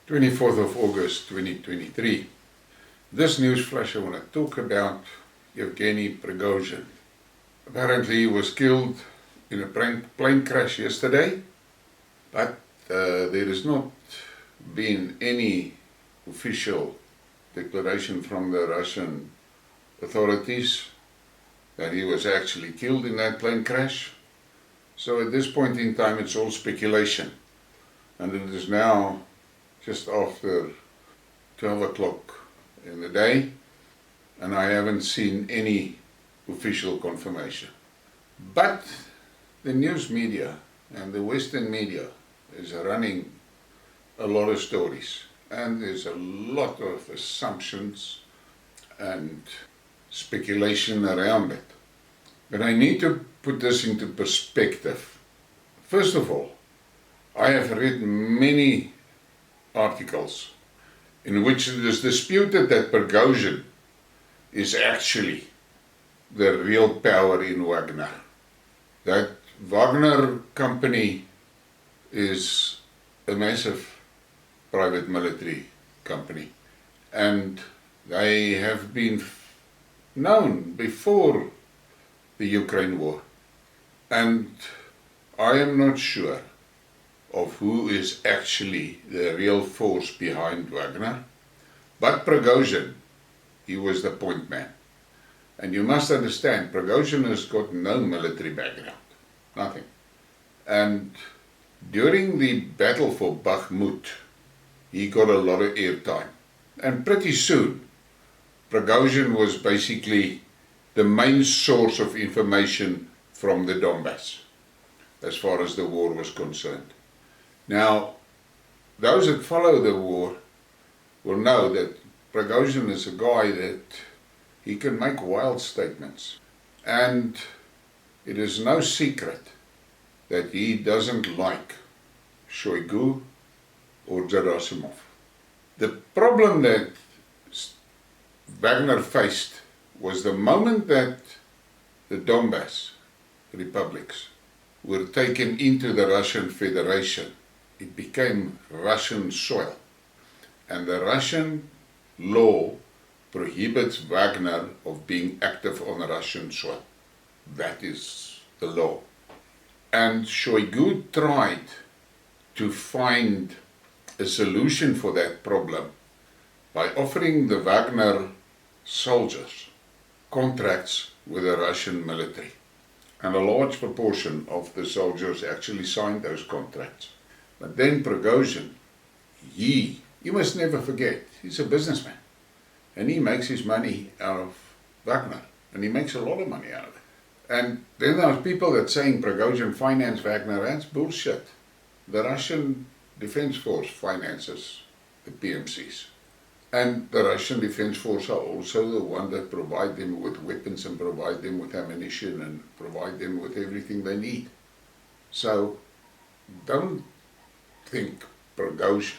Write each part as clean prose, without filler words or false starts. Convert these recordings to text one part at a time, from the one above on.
24th of August 2023. This news flash I want to talk about Yevgeny Prigozhin. Apparently he was killed in a plane crash yesterday, but there has not been any official declaration from the Russian authorities that he was actually killed in that plane crash. So at this point in time it's all speculation, and it is now just after 12 o'clock in the day, and I haven't seen any official confirmation. But the news media and the Western media is running a lot of stories, and there's a lot of assumptions and speculation around it. But I need to put this into perspective. First of all, I have read many articles in which it is disputed that Prigozhin is actually the real power in Wagner. That Wagner company is a massive private military company, and they have been known before the Ukraine war. And I am not sure of who is actually the real force behind Wagner. But Prigozhin, he was the point man. And you must understand, Prigozhin has got no military background, nothing. And during the battle for Bakhmut, he got a lot of airtime. And pretty soon, Prigozhin was basically the main source of information from the Donbass, as far as the war was concerned. Now, those that follow the war will know that Prigozhin is a guy that he can make wild statements. And it is no secret that he doesn't like Shoigu or Gerasimov. The problem that Wagner faced was the moment that the Donbass republics were taken into the Russian Federation, it became Russian soil. And the Russian law prohibits Wagner of being active on Russian soil. That is the law. And Shoigu tried to find a solution for that problem by offering the Wagner soldiers contracts with the Russian military. And a large proportion of the soldiers actually signed those contracts. But then Prigozhin, you must never forget, he's a businessman. And he makes his money out of Wagner. And he makes a lot of money out of it. And then there's people that saying Prigozhin financed Wagner. That's bullshit. The Russian Defense Force finances the PMCs. And the Russian Defense Force are also the one that provide them with weapons and provide them with ammunition and provide them with everything they need. So don't think Prigozhin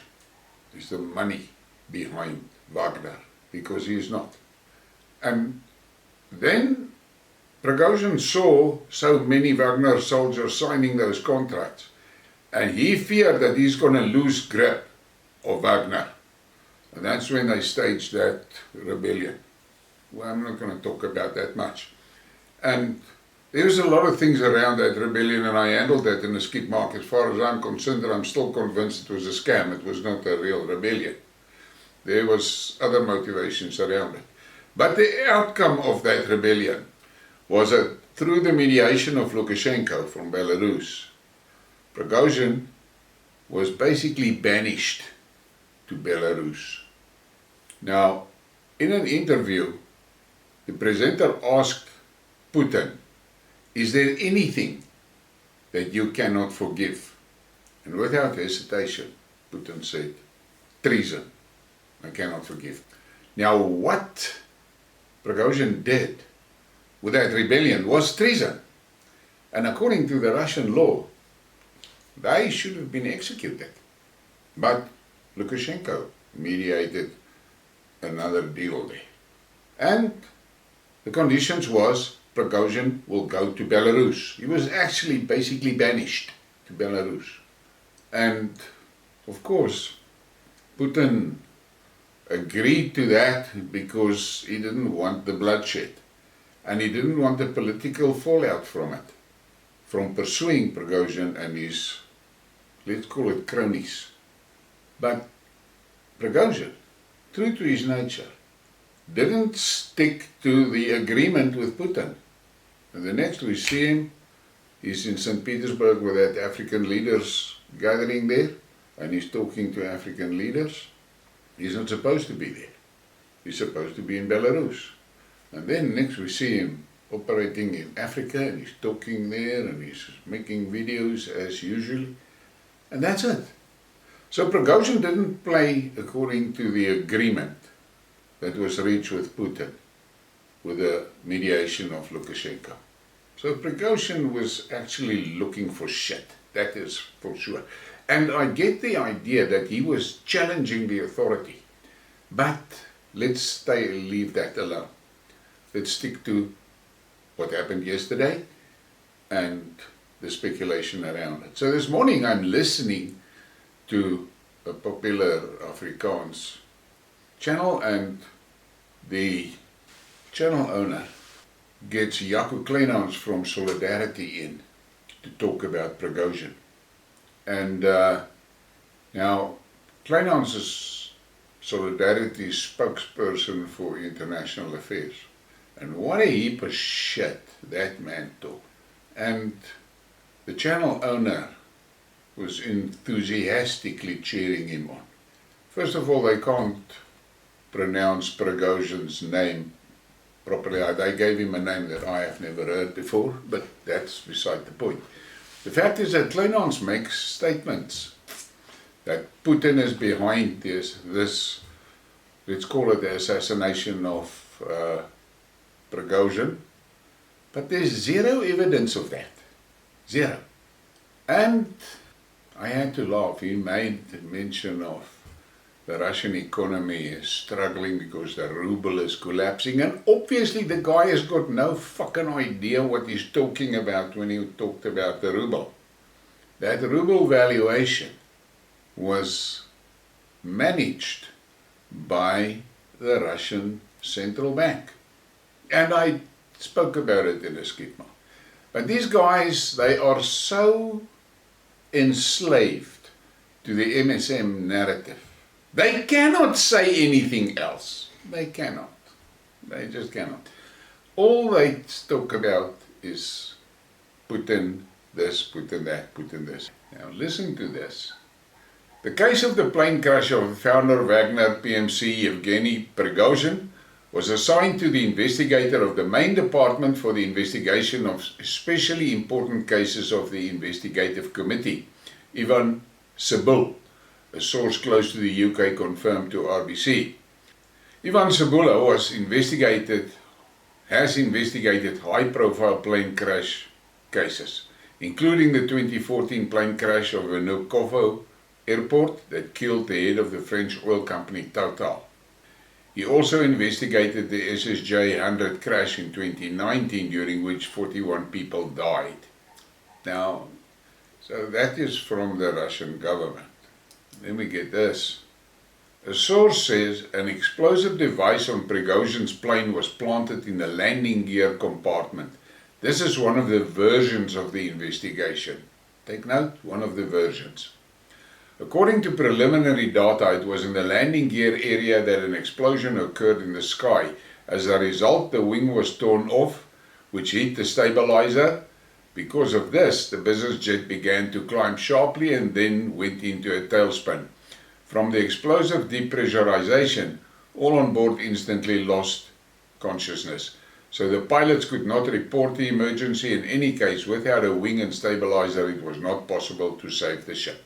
is the money behind Wagner, because he is not. And then Prigozhin saw so many Wagner soldiers signing those contracts, and he feared that he's going to lose grip of Wagner. And that's when they staged that rebellion. Well, I'm not going to talk about that much. And there's a lot of things around that rebellion, and I handled that in the Skidmarks. As far as I'm concerned, I'm still convinced it was a scam. It was not a real rebellion. There was other motivations around it. But the outcome of that rebellion was that through the mediation of Lukashenko from Belarus, Prigozhin was basically banished to Belarus. Now, in an interview, the presenter asked Putin, "Is there anything that you cannot forgive?" And without hesitation, Putin said, "Treason, I cannot forgive." Now, what Prigozhin did with that rebellion was treason. And according to the Russian law, they should have been executed. But Lukashenko mediated another deal there. And the conditions was Prigozhin will go to Belarus. He was actually basically banished to Belarus. And of course, Putin agreed to that because he didn't want the bloodshed. And he didn't want the political fallout from it, from pursuing Prigozhin and his, let's call it cronies. But Prigozhin, true to his nature, didn't stick to the agreement with Putin. And the next we see him, he's in St. Petersburg with that African leaders gathering there, and he's talking to African leaders. He's not supposed to be there. He's supposed to be in Belarus. And then next we see him operating in Africa, and he's talking there, and he's making videos as usual. And that's it. So Prigozhin didn't play according to the agreement that was reached with Putin, with the mediation of Lukashenko. So Prigozhin was actually looking for shit, that is for sure. And I get the idea that he was challenging the authority. But let's leave that alone. Let's stick to what happened yesterday and the speculation around it. So this morning I'm listening to a popular Afrikaans channel, and the channel owner gets Jaco Kleinhans from Solidarity in to talk about Prigozhin. And now Kleinhans is Solidarity's spokesperson for international affairs. And what a heap of shit that man talked. And the channel owner was enthusiastically cheering him on. First of all, they can't pronounce Prigozhin's name properly. They gave him a name that I have never heard before, but that's beside the point. The fact is that Kleinhans makes statements that Putin is behind this, let's call it the assassination of Prigozhin, but there's zero evidence of that. Zero. And I had to laugh. He made mention of the Russian economy is struggling because the ruble is collapsing, and obviously the guy has got no fucking idea what he's talking about when he talked about the ruble. That ruble valuation was managed by the Russian central bank. And I spoke about it in a Skidmark. But these guys, they are so enslaved to the MSM narrative. They cannot say anything else. They cannot. They just cannot. All they talk about is Putin this, Putin that, Putin this. Now listen to this. The case of the plane crash of founder Wagner PMC Yevgeny Prigozhin was assigned to the investigator of the main department for the investigation of especially important cases of the investigative committee, Ivan Sabul, a source close to the UK confirmed to RBC. Ivan Sabula has investigated high-profile plane crash cases, including the 2014 plane crash of Vnukovo airport that killed the head of the French oil company Total. He also investigated the SSJ-100 crash in 2019, during which 41 people died. Now, so that is from the Russian government. Then we get this. A source says an explosive device on Prigozhin's plane was planted in the landing gear compartment. This is one of the versions of the investigation. Take note, one of the versions. According to preliminary data, it was in the landing gear area that an explosion occurred in the sky. As a result, the wing was torn off, which hit the stabilizer. Because of this, the business jet began to climb sharply and then went into a tailspin. From the explosive depressurization, all on board instantly lost consciousness. So the pilots could not report the emergency. In any case, without a wing and stabilizer, it was not possible to save the ship.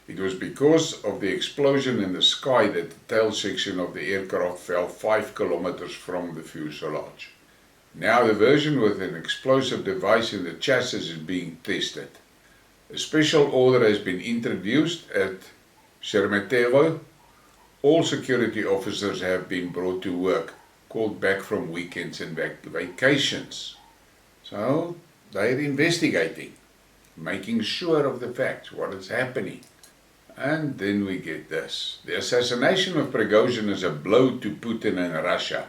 It was because of the explosion in the sky that the tail section of the aircraft fell 5 kilometers from the fuselage. Now the version with an explosive device in the chassis is being tested. A special order has been introduced at Sheremetyevo. All security officers have been brought to work, called back from weekends and vacations. So they're investigating, making sure of the facts, what is happening. And then we get this. The assassination of Prigozhin is a blow to Putin and Russia.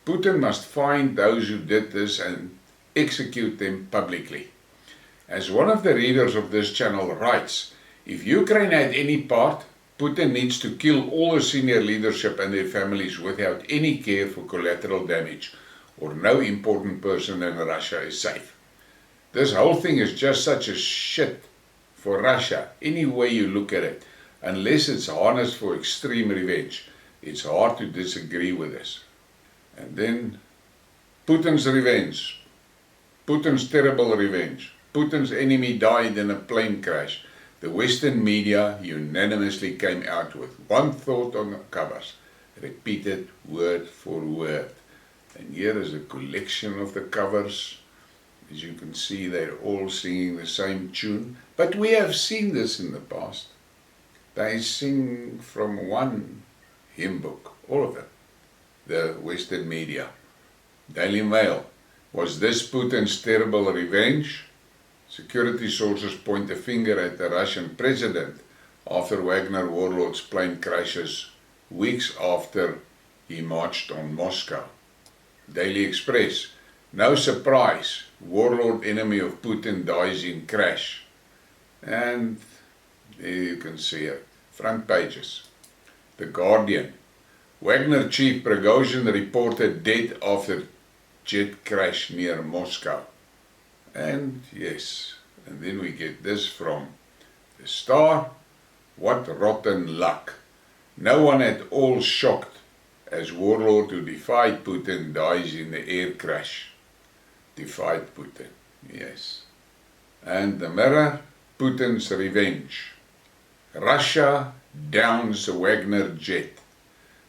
Putin must find those who did this and execute them publicly. As one of the readers of this channel writes, if Ukraine had any part, Putin needs to kill all the senior leadership and their families without any care for collateral damage, or no important person in Russia is safe. This whole thing is just such a shit for Russia, any way you look at it. Unless it's harnessed for extreme revenge, it's hard to disagree with this. And then Putin's revenge, Putin's terrible revenge. Putin's enemy died in a plane crash. The Western media unanimously came out with one thought on the covers, repeated word for word. And here is a collection of the covers. As you can see, they're all singing the same tune. But we have seen this in the past. They sing from one hymn book, all of them. The Western media. Daily Mail. Was this Putin's terrible revenge? Security sources point a finger at the Russian president after Wagner warlord's plane crashes weeks after he marched on Moscow. Daily Express. No surprise, warlord enemy of Putin dies in crash. And there you can see it. Front pages. The Guardian. Wagner chief Pregozhin reported dead after jet crash near Moscow. And yes, and then we get this from the Star. What rotten luck. No one at all shocked as warlord who defied Putin dies in the air crash. Defied Putin, yes. And the Mirror, Putin's revenge. Russia downs a Wagner jet.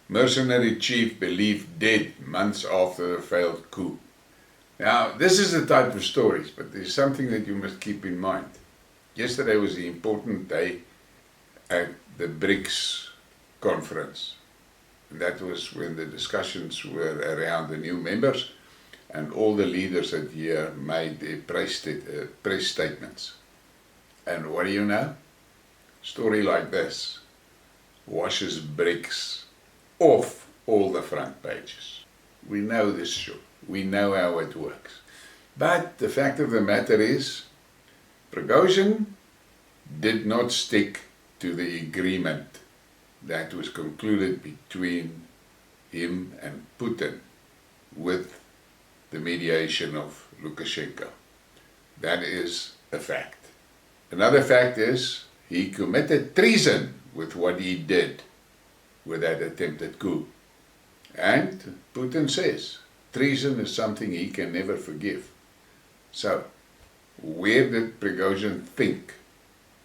Mercenary chief believed dead months after the failed coup. Now, this is the type of stories, but there's something that you must keep in mind. Yesterday was the important day at the BRICS conference. And that was when the discussions were around the new members, and all the leaders that year made their press statements. And what do you know? Story like this washes BRICS off all the front pages. We know this show. We know how it works. But the fact of the matter is, Prigozhin did not stick to the agreement that was concluded between him and Putin with the mediation of Lukashenko. That is a fact. Another fact is he committed treason with what he did with that attempted coup. And Putin says treason is something he can never forgive. So, where did Prigozhin think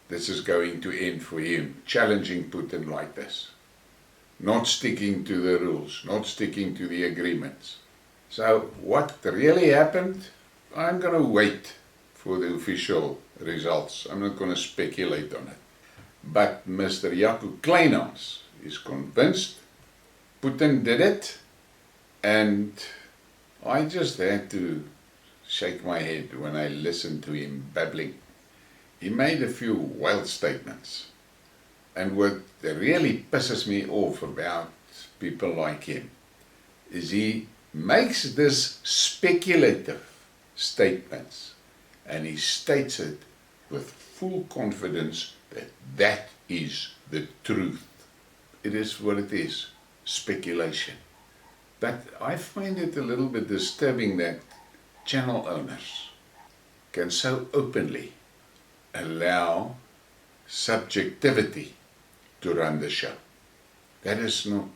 this is going to end for him, challenging Putin like this? Not sticking to the rules, not sticking to the agreements. So, what really happened? I'm going to wait for the official results. I'm not going to speculate on it. But Mr. Jaco Kleinhans is convinced Putin did it, and I just had to shake my head when I listened to him babbling. He made a few wild statements, and what really pisses me off about people like him is he makes this speculative statements, and he states it with full confidence that that is the truth. It is what it is, speculation. But I find it a little bit disturbing that channel owners can so openly allow subjectivity to run the show. That is not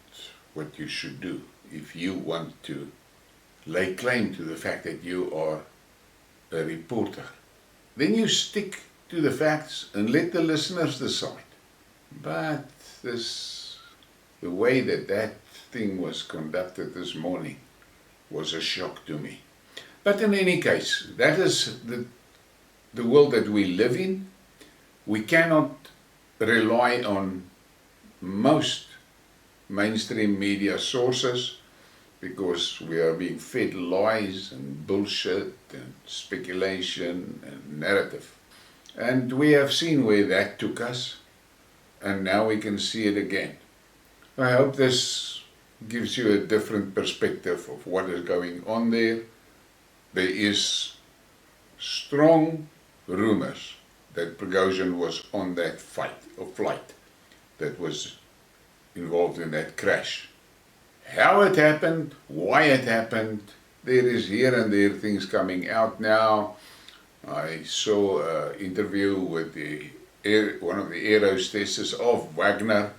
what you should do if you want to lay claim to the fact that you are a reporter. Then you stick to the facts and let the listeners decide. But the way that thing was conducted this morning was a shock to me. But in any case, that is the world that we live in. We cannot rely on most mainstream media sources because we are being fed lies and bullshit and speculation and narrative. And we have seen where that took us. and now we can see it again. I hope this gives you a different perspective of what is going on there. There is strong rumors that Prigozhin was on that flight that was involved in that crash. How it happened, why it happened, there is here and there things coming out now. I saw an interview with one of the air hostesses of Wagner,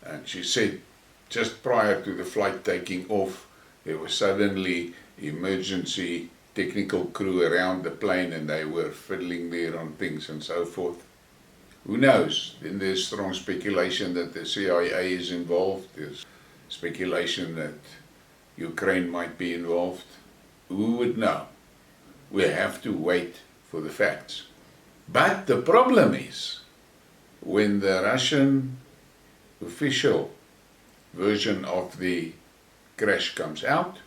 and she said just prior to the flight taking off, there was suddenly emergency technical crew around the plane and they were fiddling there on things and so forth. Who knows? Then there's strong speculation that the CIA is involved. There's speculation that Ukraine might be involved. Who would know? We have to wait for the facts. But the problem is, when the Russian official version of the crash comes out,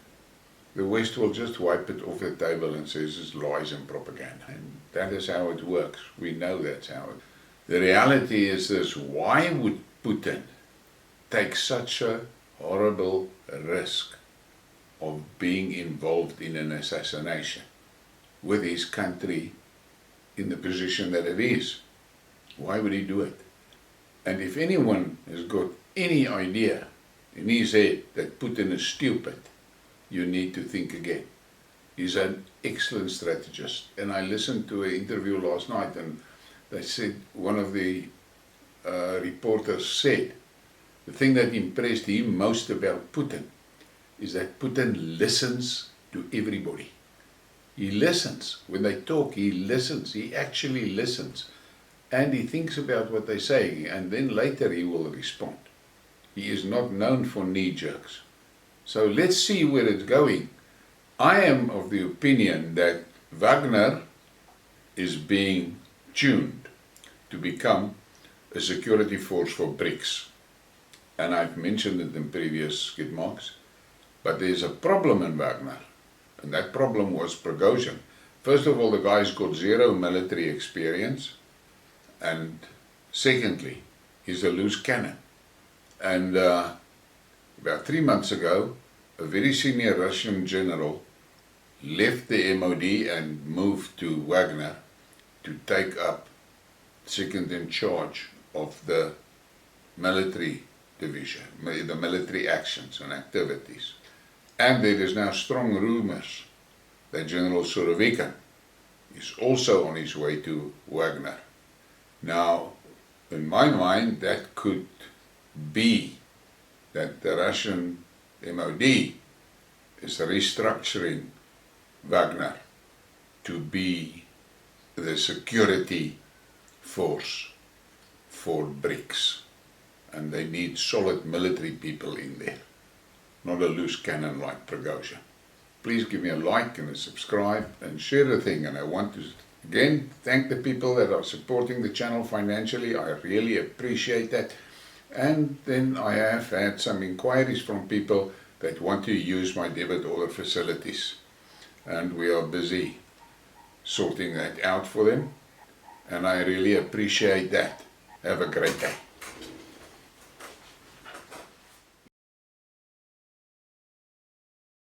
the West will just wipe it off the table and says it's lies and propaganda. And that is how it works. We know that's how it. The reality is this: why would Putin take such a horrible risk of being involved in an assassination with his country in the position that it is? Why would he do it? And if anyone has got any idea in his head that Putin is stupid, you need to think again. He's an excellent strategist. And I listened to an interview last night, and they said, one of the reporters said, the thing that impressed him most about Putin is that Putin listens to everybody. He listens. When they talk, he listens. He actually listens. And he thinks about what they say, and then later he will respond. He is not known for knee-jerks. So let's see where it's going. I am of the opinion that Wagner is being tuned to become a security force for BRICS. And I've mentioned it in previous Skidmarks. But there's a problem in Wagner. And that problem was Pregozhin. First of all, the guy's got zero military experience. And secondly, he's a loose cannon. And about 3 months ago, a very senior Russian general left the MOD and moved to Wagner to take up second in charge of the military division, the military actions and activities. And there is now strong rumors that General Surovikin is also on his way to Wagner. Now, in my mind, that could be that the Russian MOD is restructuring Wagner to be the security force for BRICS. And they need solid military people in there, not a loose cannon like Prigozhin. Please give me a like and a subscribe and share the thing. And I want to again thank the people that are supporting the channel financially. I really appreciate that. And then I have had some inquiries from people that want to use my debit order facilities. And we are busy sorting that out for them. And I really appreciate that. Have a great day.